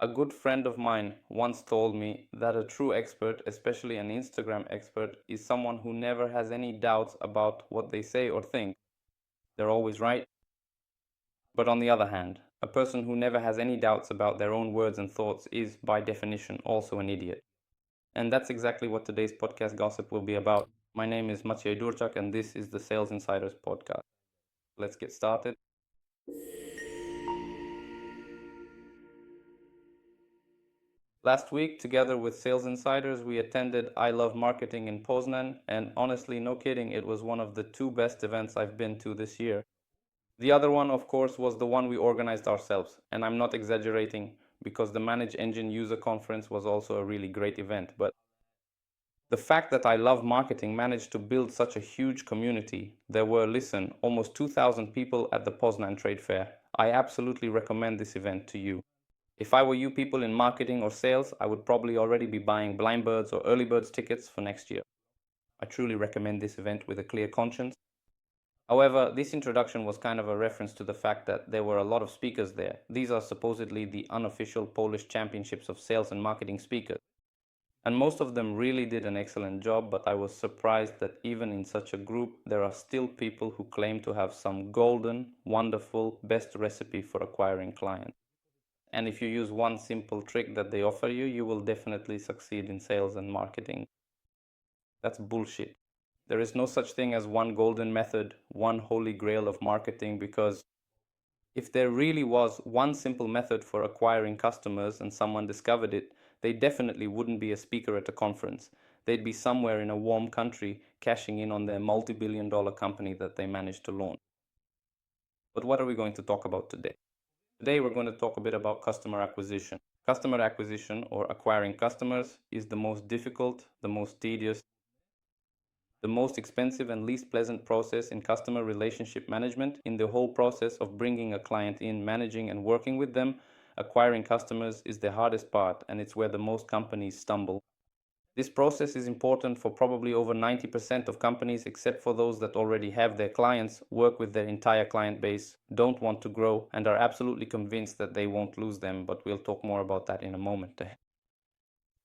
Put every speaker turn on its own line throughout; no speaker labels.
A good friend of mine once told me that a true expert, especially an Instagram expert, is someone who never has any doubts about what they say or think. They're always right. But on the other hand, a person who never has any doubts about their own words and thoughts is, by definition, also an idiot. And that's exactly what today's podcast gossip will be about. My name is Maciej Durczak, and this is the Sales Insiders podcast. Let's get started. Last week, together with Sales Insiders, we attended I Love Marketing in Poznan, and honestly, no kidding, it was one of the two best events I've been to this year. The other one, of course, was the one we organized ourselves, and I'm not exaggerating because the Manage Engine User Conference was also a really great event. But the fact that I Love Marketing managed to build such a huge community, there were, listen, almost 2,000 people at the Poznan Trade Fair. I absolutely recommend this event to you. If I were you people in marketing or sales, I would probably already be buying blind birds or early birds tickets for next year. I truly recommend this event with a clear conscience. However, this introduction was kind of a reference to the fact that there were a lot of speakers there. These are supposedly the unofficial Polish championships of sales and marketing speakers. And most of them really did an excellent job, but I was surprised that even in such a group, there are still people who claim to have some golden, wonderful, best recipe for acquiring clients. And if you use one simple trick that they offer you, you will definitely succeed in sales and marketing. That's bullshit. There is no such thing as one golden method, one holy grail of marketing, because if there really was one simple method for acquiring customers and someone discovered it, they definitely wouldn't be a speaker at a conference. They'd be somewhere in a warm country cashing in on their multi-billion-dollar company that they managed to launch. But what are we going to talk about today? Today we're going to talk a bit about customer acquisition. Customer acquisition, or acquiring customers, is the most difficult, the most tedious, the most expensive and least pleasant process in customer relationship management. In the whole process of bringing a client in, managing and working with them, acquiring customers is the hardest part, and it's where the most companies stumble. This process is important for probably over 90% of companies, except for those that already have their clients, work with their entire client base, don't want to grow, and are absolutely convinced that they won't lose them, but we'll talk more about that in a moment.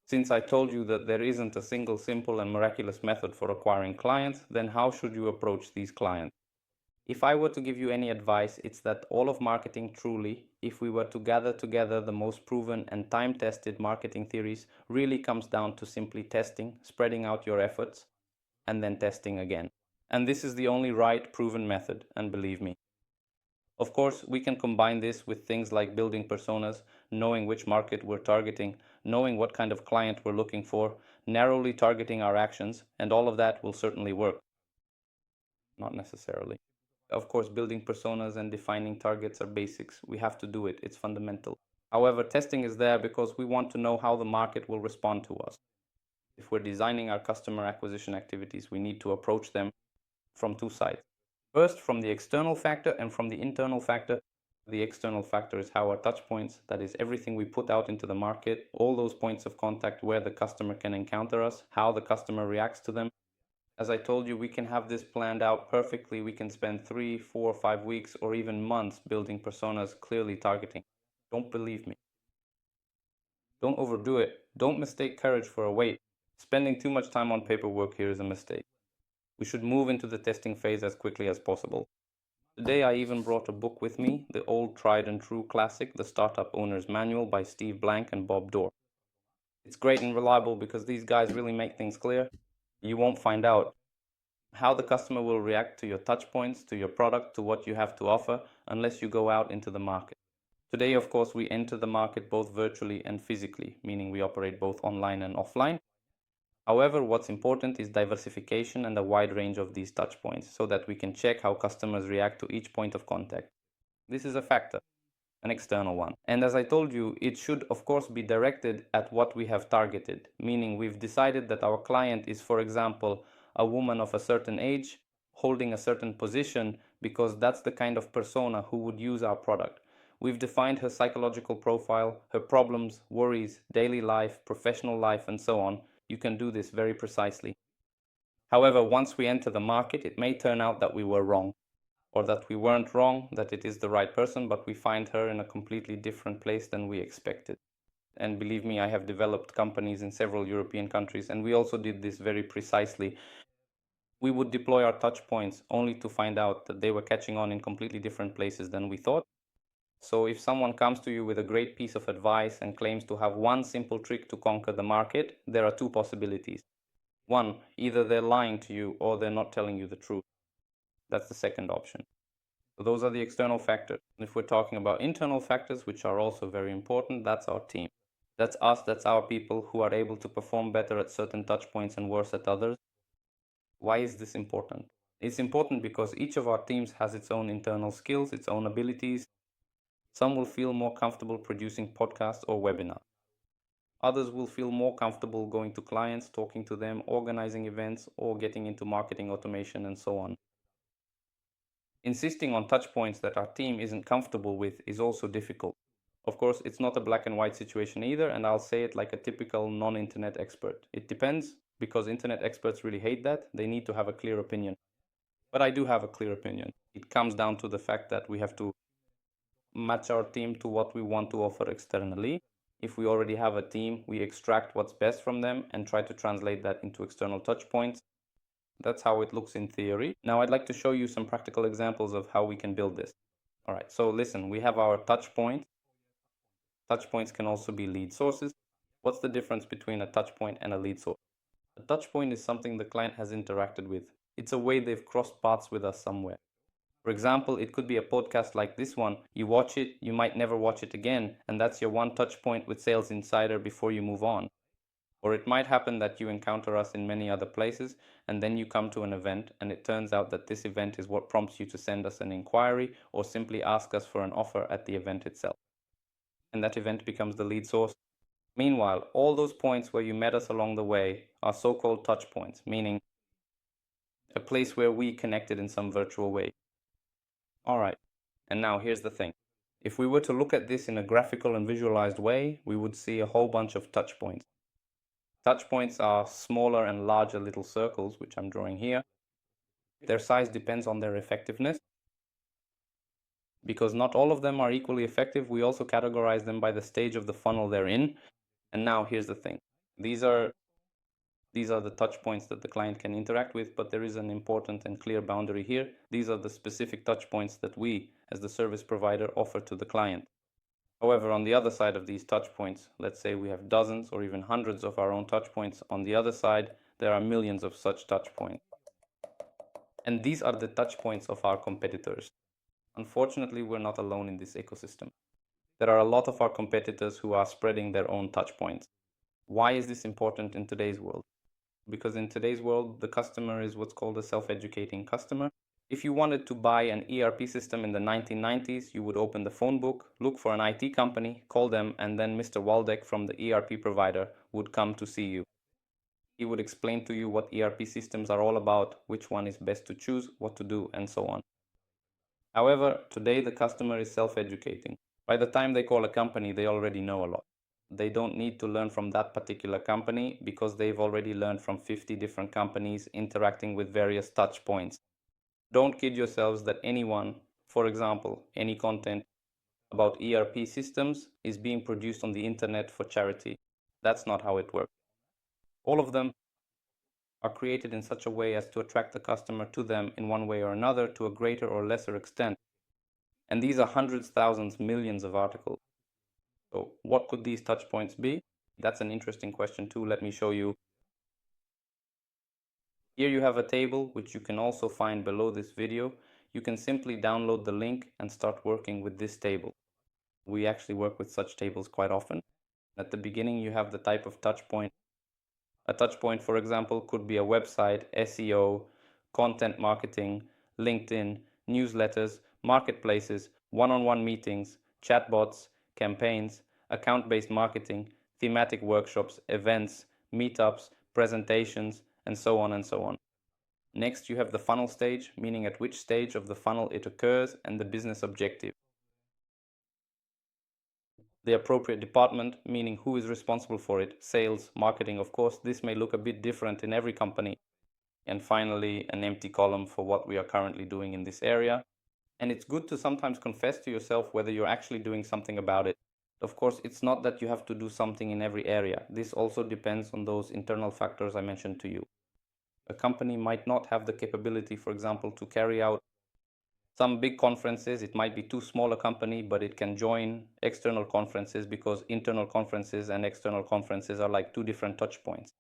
Since I told you that there isn't a single simple and miraculous method for acquiring clients, then how should you approach these clients? If I were to give you any advice, it's that all of marketing truly, if we were to gather together the most proven and time-tested marketing theories, really comes down to simply testing, spreading out your efforts, and then testing again. And this is the only right, proven method, and believe me. Of course, we can combine this with things like building personas, knowing which market we're targeting, knowing what kind of client we're looking for, narrowly targeting our actions, and all of that will certainly work. Not necessarily. Of course, building personas and defining targets are basics. We have to do it. It's fundamental. However, testing is there because we want to know how the market will respond to us. If we're designing our customer acquisition activities, we need to approach them from two sides. First, from the external factor and from the internal factor. The external factor is how our touch points, that is everything we put out into the market, all those points of contact where the customer can encounter us, how the customer reacts to them. As I told you, we can have this planned out perfectly. We can spend 3, 4, 5 weeks or even months building personas clearly targeting. Don't believe me. Don't overdo it. Don't mistake courage for a weight. Spending too much time on paperwork here is a mistake. We should move into the testing phase as quickly as possible. Today I even brought a book with me, the old tried and true classic, The Startup Owner's Manual by Steve Blank and Bob Dorr. It's great and reliable because these guys really make things clear. You won't find out how the customer will react to your touch points, to your product, to what you have to offer, unless you go out into the market. Today, of course, we enter the market both virtually and physically, meaning we operate both online and offline. However, what's important is diversification and a wide range of these touch points so that we can check how customers react to each point of contact. This is a factor, an external one. And as I told you, it should of course be directed at what we have targeted, meaning we've decided that our client is, for example, a woman of a certain age, holding a certain position, because that's the kind of persona who would use our product. We've defined her psychological profile, her problems, worries, daily life, professional life, and so on. You can do this very precisely. However, once we enter the market, it may turn out that we were wrong, or that we weren't wrong, that it is the right person, but we find her in a completely different place than we expected. And believe me, I have developed companies in several European countries, and we also did this very precisely. We would deploy our touch points only to find out that they were catching on in completely different places than we thought. So if someone comes to you with a great piece of advice and claims to have one simple trick to conquer the market, there are two possibilities. One, either they're lying to you or they're not telling you the truth. That's the second option. So those are the external factors. If we're talking about internal factors, which are also very important, that's our team. That's us, that's our people who are able to perform better at certain touch points and worse at others. Why is this important? It's important because each of our teams has its own internal skills, its own abilities. Some will feel more comfortable producing podcasts or webinars. Others will feel more comfortable going to clients, talking to them, organizing events, or getting into marketing automation and so on. Insisting on touch points that our team isn't comfortable with is also difficult. Of course, it's not a black and white situation either, and I'll say it like a typical non-internet expert. It depends, because internet experts really hate that. They need to have a clear opinion. But I do have a clear opinion. It comes down to the fact that we have to match our team to what we want to offer externally. If we already have a team, we extract what's best from them and try to translate that into external touch points. That's how it looks in theory. Now I'd like to show you some practical examples of how we can build this. All right, so listen, we have our touch points. Touch points can also be lead sources. What's the difference between a touch point and a lead source? A touch point is something the client has interacted with. It's a way they've crossed paths with us somewhere. For example, it could be a podcast like this one. You watch it, you might never watch it again, and that's your one touch point with Sales Insider before you move on. Or it might happen that you encounter us in many other places, and then you come to an event, and it turns out that this event is what prompts you to send us an inquiry or simply ask us for an offer at the event itself. And that event becomes the lead source. Meanwhile, all those points where you met us along the way are so-called touch points, meaning a place where we connected in some virtual way. All right, and now here's the thing. If we were to look at this in a graphical and visualized way, we would see a whole bunch of touch points. Touch points are smaller and larger little circles, which I'm drawing here. Their size depends on their effectiveness. Because not all of them are equally effective, we also categorize them by the stage of the funnel they're in. And now here's the thing. These are the touch points that the client can interact with, but there is an important and clear boundary here. These are the specific touch points that we, as the service provider, offer to the client. However, on the other side of these touch points, let's say we have dozens or even hundreds of our own touch points. On the other side, there are millions of such touch points. And these are the touch points of our competitors. Unfortunately, we're not alone in this ecosystem. There are a lot of our competitors who are spreading their own touch points. Why is this important in today's world? Because in today's world, the customer is what's called a self-educating customer. If you wanted to buy an ERP system in the 1990s, you would open the phone book, look for an IT company, call them, and then Mr. Waldeck from the ERP provider would come to see you. He would explain to you what ERP systems are all about, which one is best to choose, what to do, and so on. However, today the customer is self-educating. By the time they call a company, they already know a lot. They don't need to learn from that particular company because they've already learned from 50 different companies interacting with various touch points. Don't kid yourselves that anyone, for example, any content about ERP systems is being produced on the internet for charity. That's not how it works. All of them are created in such a way as to attract the customer to them in one way or another to a greater or lesser extent. And these are hundreds, thousands, millions of articles. So what could these touch points be? That's an interesting question too. Let me show you. Here you have a table, which you can also find below this video. You can simply download the link and start working with this table. We actually work with such tables quite often. At the beginning, you have the type of touch point. A touch point, for example, could be a website, SEO, content marketing, LinkedIn, newsletters, marketplaces, one-on-one meetings, chatbots, campaigns, account-based marketing, thematic workshops, events, meetups, presentations, and so on and so on. Next, you have the funnel stage, meaning at which stage of the funnel it occurs, and the business objective. The appropriate department, meaning who is responsible for it, sales, marketing, of course. This may look a bit different in every company. And finally, an empty column for what we are currently doing in this area. And it's good to sometimes confess to yourself whether you're actually doing something about it. Of course, it's not that you have to do something in every area. This also depends on those internal factors I mentioned to you. A company might not have the capability, for example, to carry out some big conferences. It might be too small a company, but it can join external conferences because internal conferences and external conferences are like two different touch points.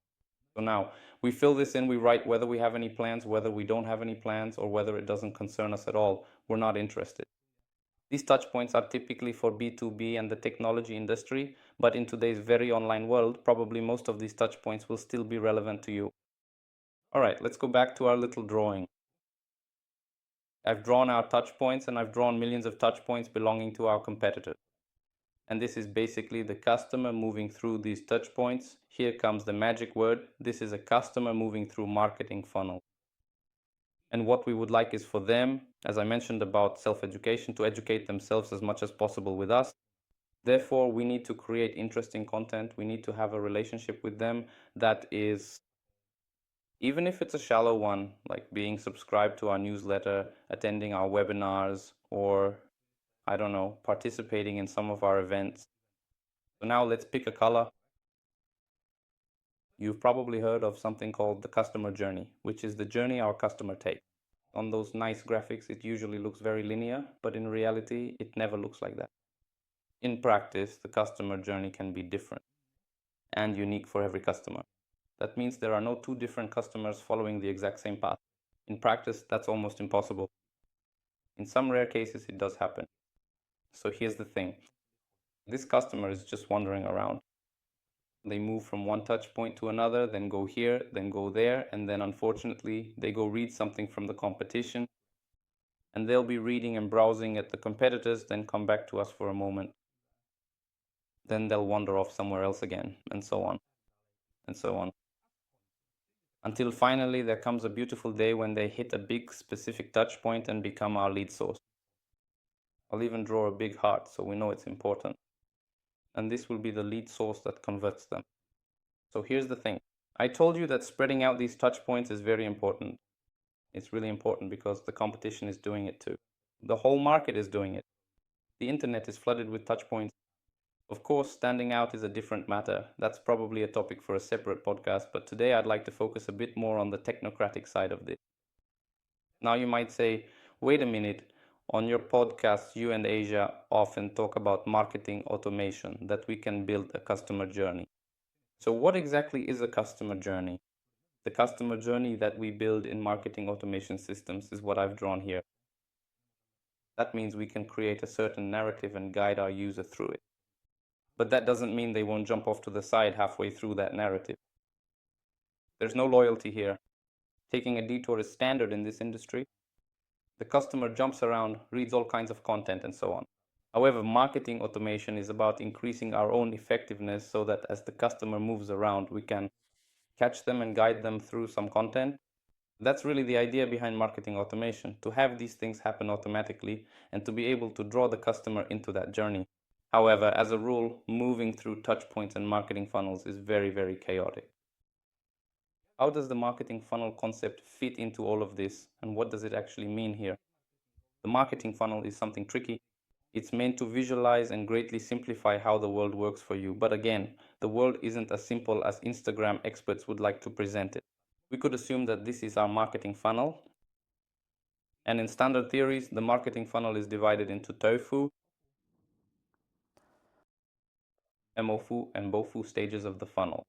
So now we fill this in, we write whether we have any plans, whether we don't have any plans, or whether it doesn't concern us at all. We're not interested. These touch points are typically for B2B and the technology industry, but in today's very online world, probably most of these touch points will still be relevant to you. All right, let's go back to our little drawing. I've drawn our touch points and I've drawn millions of touch points belonging to our competitors. And this is basically the customer moving through these touch points. Here comes the magic word. This is a customer moving through marketing funnel. And what we would like is for them, as I mentioned about self-education, to educate themselves as much as possible with us. Therefore, we need to create interesting content. We need to have a relationship with them that is, even if it's a shallow one, like being subscribed to our newsletter, attending our webinars, or I don't know, participating in some of our events. So now let's pick a color. You've probably heard of something called the customer journey, which is the journey our customer takes. On those nice graphics, it usually looks very linear, but in reality, it never looks like that. In practice, the customer journey can be different and unique for every customer. That means there are no two different customers following the exact same path. In practice, that's almost impossible. In some rare cases, it does happen. So here's the thing. This customer is just wandering around. They move from one touch point to another, then go here, then go there, and then unfortunately, they go read something from the competition, and they'll be reading and browsing at the competitors, then come back to us for a moment. Then they'll wander off somewhere else again, and so on, and so on. Until finally there comes a beautiful day when they hit a big specific touch point and become our lead source. I'll even draw a big heart so we know it's important. And this will be the lead source that converts them. So here's the thing. I told you that spreading out these touch points is very important. It's really important because the competition is doing it too. The whole market is doing it. The internet is flooded with touch points. Of course, standing out is a different matter. That's probably a topic for a separate podcast, but today I'd like to focus a bit more on the technocratic side of this. Now you might say, wait a minute, on your podcast, you and Asia often talk about marketing automation, that we can build a customer journey. So what exactly is a customer journey? The customer journey that we build in marketing automation systems is what I've drawn here. That means we can create a certain narrative and guide our user through it. But that doesn't mean they won't jump off to the side halfway through that narrative. There's no loyalty here. Taking a detour is standard in this industry. The customer jumps around, reads all kinds of content, and so on. However, marketing automation is about increasing our own effectiveness so that as the customer moves around, we can catch them and guide them through some content. That's really the idea behind marketing automation, to have these things happen automatically and to be able to draw the customer into that journey. However, as a rule, moving through touch points and marketing funnels is very, very chaotic. How does the marketing funnel concept fit into all of this, and what does it actually mean here? The marketing funnel is something tricky. It's meant to visualize and greatly simplify how the world works for you. But again, the world isn't as simple as Instagram experts would like to present it. We could assume that this is our marketing funnel. And in standard theories, the marketing funnel is divided into tofu, mofu, and bofu stages of the funnel.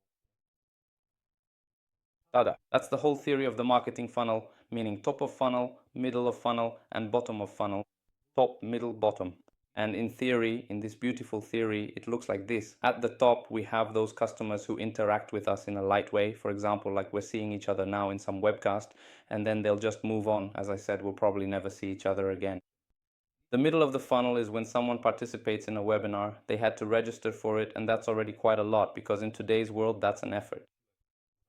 Tada. That's the whole theory of the marketing funnel, meaning top of funnel, middle of funnel, and bottom of funnel. Top, middle, bottom. And in theory, in this beautiful theory, it looks like this. At the top, we have those customers who interact with us in a light way. For example, like we're seeing each other now in some webcast, and then they'll just move on. As I said, we'll probably never see each other again. The middle of the funnel is when someone participates in a webinar. They had to register for it, and that's already quite a lot because in today's world, that's an effort.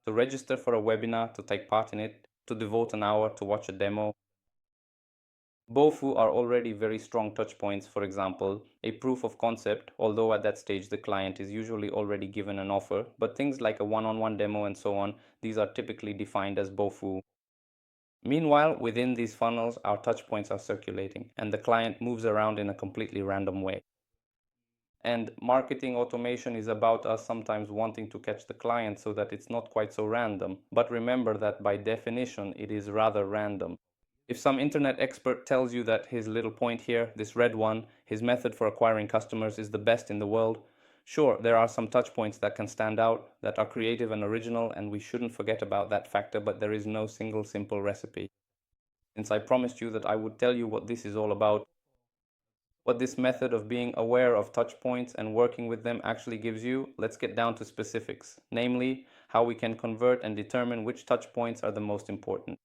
To register for a webinar, to take part in it, to devote an hour to watch a demo. Bofu are already very strong touch points. For example, a proof of concept, although at that stage the client is usually already given an offer, but things like a one-on-one demo and so on, these are typically defined as Bofu. Meanwhile, within these funnels, our touch points are circulating, and the client moves around in a completely random way. And marketing automation is about us sometimes wanting to catch the client so that it's not quite so random. But remember that by definition, it is rather random. If some internet expert tells you that his little point here, this red one, his method for acquiring customers is the best in the world, sure, there are some touch points that can stand out, that are creative and original, and we shouldn't forget about that factor, but there is no single simple recipe. Since I promised you that I would tell you what this is all about, what this method of being aware of touch points and working with them actually gives you, let's get down to specifics, namely how we can convert and determine which touch points are the most important.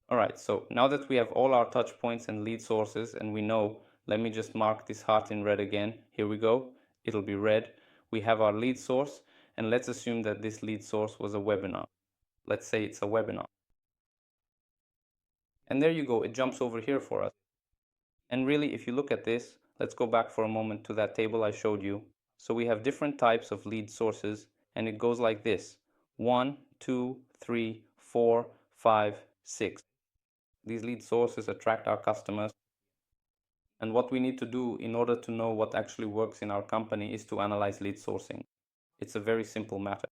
All right, so now that we have all our touch points and lead sources and we know, let me just mark this heart in red again. Here we go. It'll be red. We have our lead source, and let's assume that this lead source was a webinar. Let's say it's a webinar. And there you go. It jumps over here for us. And really, if you look at this, let's go back for a moment to that table I showed you. So we have different types of lead sources, and it goes like this: 1, 2, 3, 4, 5, 6. These lead sources attract our customers. And what we need to do in order to know what actually works in our company is to analyze lead sourcing. It's a very simple matter.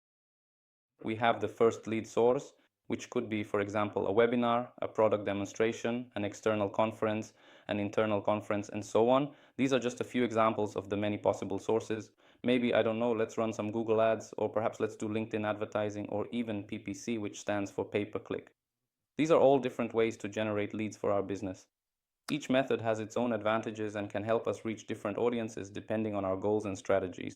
We have the first lead source, which could be, for example, a webinar, a product demonstration, an external conference, an internal conference, and so on. These are just a few examples of the many possible sources. Maybe, I don't know, let's run some Google ads, or perhaps let's do LinkedIn advertising, or even PPC, which stands for pay-per-click. These are all different ways to generate leads for our business. Each method has its own advantages and can help us reach different audiences depending on our goals and strategies.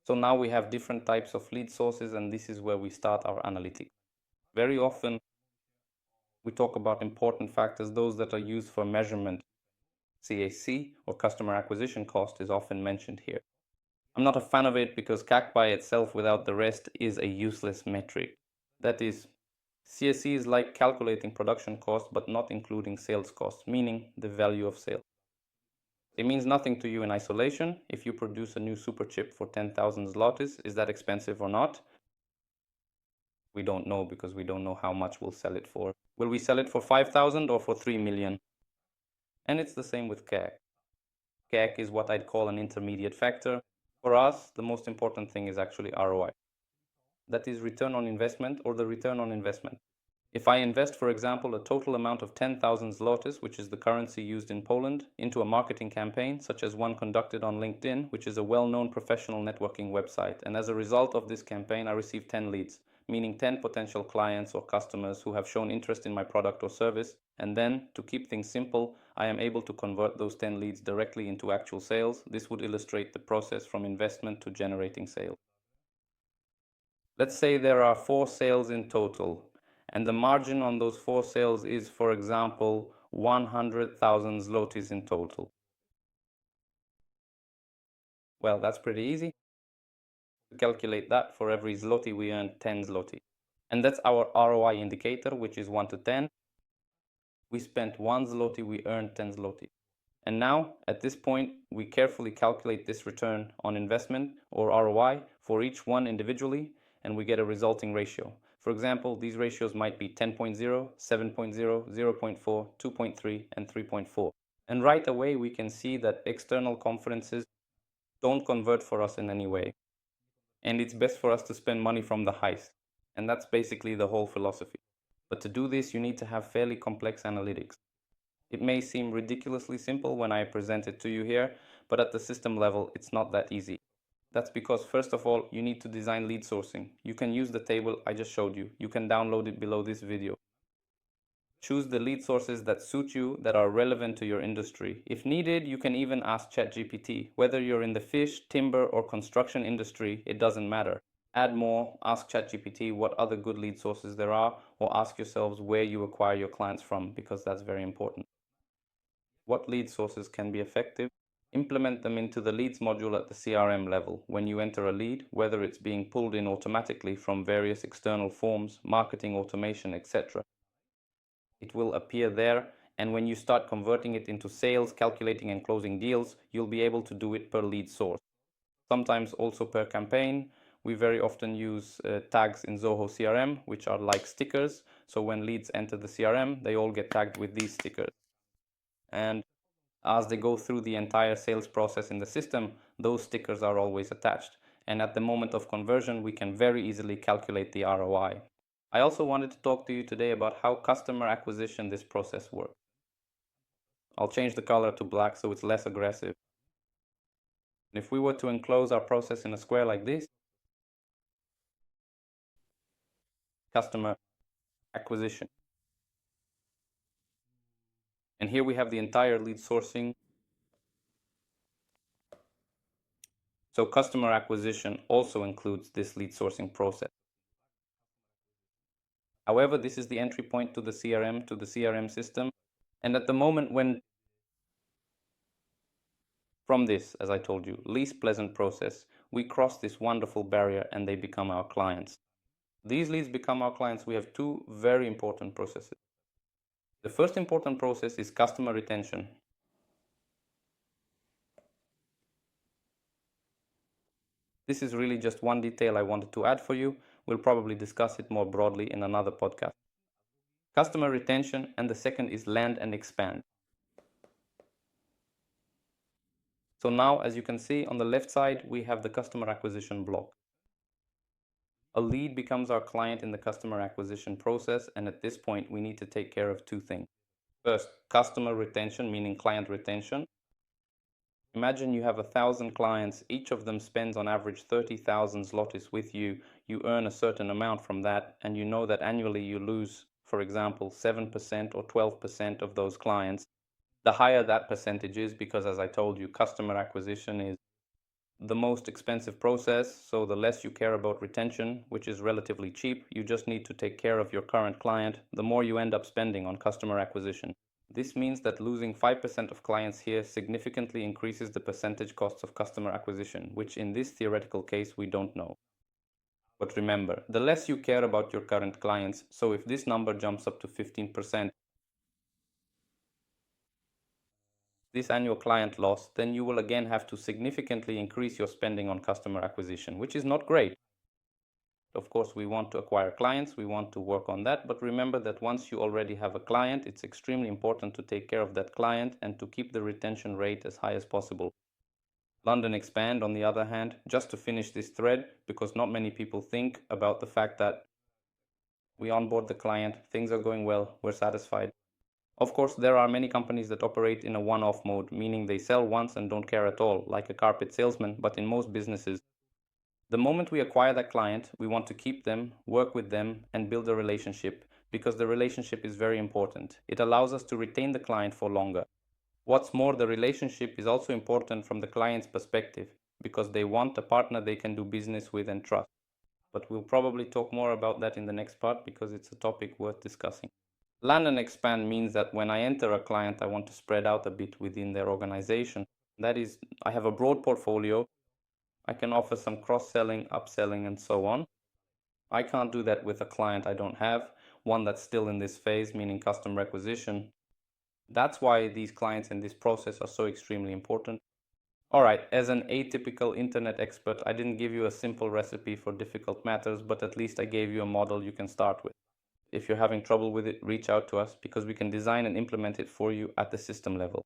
So now we have different types of lead sources, and this is where we start our analytics. Very often we talk about important factors, those that are used for measurement. CAC, or customer acquisition cost, is often mentioned here. I'm not a fan of it because CAC by itself without the rest is a useless metric. That is, CAC is like calculating production cost but not including sales cost, meaning the value of sale. It means nothing to you in isolation. If you produce a new super chip for 10,000 zlotys, is that expensive or not? We don't know because we don't know how much we'll sell it for. Will we sell it for 5,000 or for 3 million? And it's the same with CAC. CAC is what I'd call an intermediate factor. For us, the most important thing is actually ROI. That is return on investment, or the return on investment. If I invest, for example, a total amount of 10,000 zlotys, which is the currency used in Poland, into a marketing campaign, such as one conducted on LinkedIn, which is a well-known professional networking website, and as a result of this campaign, I received 10 leads, meaning 10 potential clients or customers who have shown interest in my product or service, and then, to keep things simple, I am able to convert those 10 leads directly into actual sales. This would illustrate the process from investment to generating sales. Let's say there are 4 sales in total, and the margin on those 4 sales is, for example, 100,000 zlotys in total. Well, that's pretty easy. To calculate that, for every zloty we earn 10 zloty. And that's our ROI indicator, which is 1 to 10. We spent 1 zloty, we earned 10 zloty. And now, at this point, we carefully calculate this return on investment, or ROI, for each one individually, and we get a resulting ratio. For example, these ratios might be 10.0, 7.0, 0.4, 2.3, and 3.4. And right away, we can see that external conferences don't convert for us in any way. And it's best for us to spend money from the heist. And that's basically the whole philosophy. But to do this, you need to have fairly complex analytics. It may seem ridiculously simple when I present it to you here, but at the system level, it's not that easy. That's because, first of all, you need to design lead sourcing. You can use the table I just showed you. You can download it below this video. Choose the lead sources that suit you, that are relevant to your industry. If needed, you can even ask ChatGPT. Whether you're in the fish, timber, or construction industry, it doesn't matter. Add more, ask ChatGPT what other good lead sources there are, or ask yourselves where you acquire your clients from, because that's very important. What lead sources can be effective? Implement them into the leads module at the CRM level. When you enter a lead, whether it's being pulled in automatically from various external forms, marketing automation, etc., it will appear there, and when you start converting it into sales, calculating and closing deals, you'll be able to do it per lead source. Sometimes also per campaign. We very often use tags in Zoho CRM, which are like stickers. So when leads enter the CRM, they all get tagged with these stickers. And As they go through the entire sales process in the system, those stickers are always attached. And at the moment of conversion, we can very easily calculate the ROI. I also wanted to talk to you today about how customer acquisition this process works. I'll change the color to black so it's less aggressive. And if we were to enclose our process in a square like this, customer acquisition. And here we have the entire lead sourcing. So customer acquisition also includes this lead sourcing process. However, this is the entry point to the CRM system. And at the moment when from this, as I told you, least pleasant process, we cross this wonderful barrier and they become our clients. These leads become our clients. We have two very important processes. The first important process is customer retention. This is really just one detail I wanted to add for you. We'll probably discuss it more broadly in another podcast. Customer retention, and the second is land and expand. So now, as you can see on the left side, we have the customer acquisition block. A lead becomes our client in the customer acquisition process, and at this point, we need to take care of two things. First, customer retention, meaning client retention. Imagine you have 1,000 clients, each of them spends on average 30,000 zlotys with you. You earn a certain amount from that, and you know that annually you lose, for example, 7% or 12% of those clients. The higher that percentage is, because as I told you, customer acquisition is the most expensive process, so the less you care about retention, which is relatively cheap, you just need to take care of your current client, the more you end up spending on customer acquisition. This means that losing 5% of clients here significantly increases the percentage costs of customer acquisition, which in this theoretical case we don't know. But remember, the less you care about your current clients, so if this number jumps up to 15%, this annual client loss, then you will again have to significantly increase your spending on customer acquisition, which is not great. Of course, we want to acquire clients, we want to work on that, but remember that once you already have a client, it's extremely important to take care of that client and to keep the retention rate as high as possible. London expand, on the other hand, just to finish this thread, because not many people think about the fact that we onboard the client, things are going well, we're satisfied. Of course, there are many companies that operate in a one-off mode, meaning they sell once and don't care at all, like a carpet salesman, but in most businesses, the moment we acquire that client, we want to keep them, work with them, and build a relationship, because the relationship is very important. It allows us to retain the client for longer. What's more, the relationship is also important from the client's perspective, because they want a partner they can do business with and trust. But we'll probably talk more about that in the next part, because it's a topic worth discussing. Land and expand means that when I enter a client, I want to spread out a bit within their organization. That is, I have a broad portfolio. I can offer some cross-selling, upselling, and so on. I can't do that with a client I don't have, one that's still in this phase, meaning customer acquisition. That's why these clients in this process are so extremely important. All right, as an atypical internet expert, I didn't give you a simple recipe for difficult matters, but at least I gave you a model you can start with. If you're having trouble with it, reach out to us because we can design and implement it for you at the system level.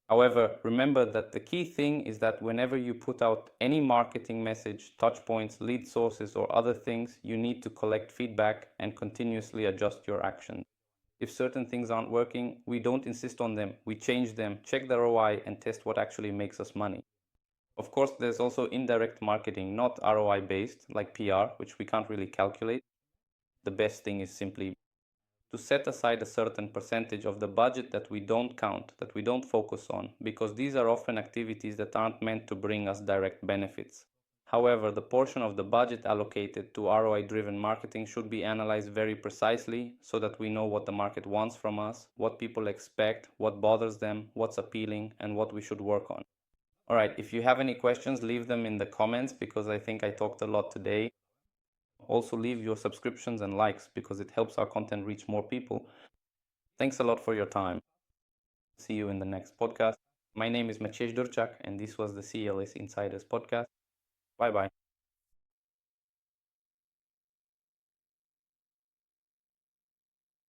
However, remember that the key thing is that whenever you put out any marketing message, touch points, lead sources, or other things, you need to collect feedback and continuously adjust your actions. If certain things aren't working, we don't insist on them. We change them, check the ROI, and test what actually makes us money. Of course, there's also indirect marketing, not ROI based, like PR, which we can't really calculate. The best thing is simply to set aside a certain percentage of the budget that we don't count, that we don't focus on, because these are often activities that aren't meant to bring us direct benefits. However, the portion of the budget allocated to ROI-driven marketing should be analyzed very precisely so that we know what the market wants from us, what people expect, what bothers them, what's appealing, and what we should work on. All right, if you have any questions, leave them in the comments because I think I talked a lot today. Also leave your subscriptions and likes because it helps our content reach more people. Thanks a lot for your time. See you in the next podcast. My name is Maciej Durczak and this was the CLS Insiders podcast. Bye bye.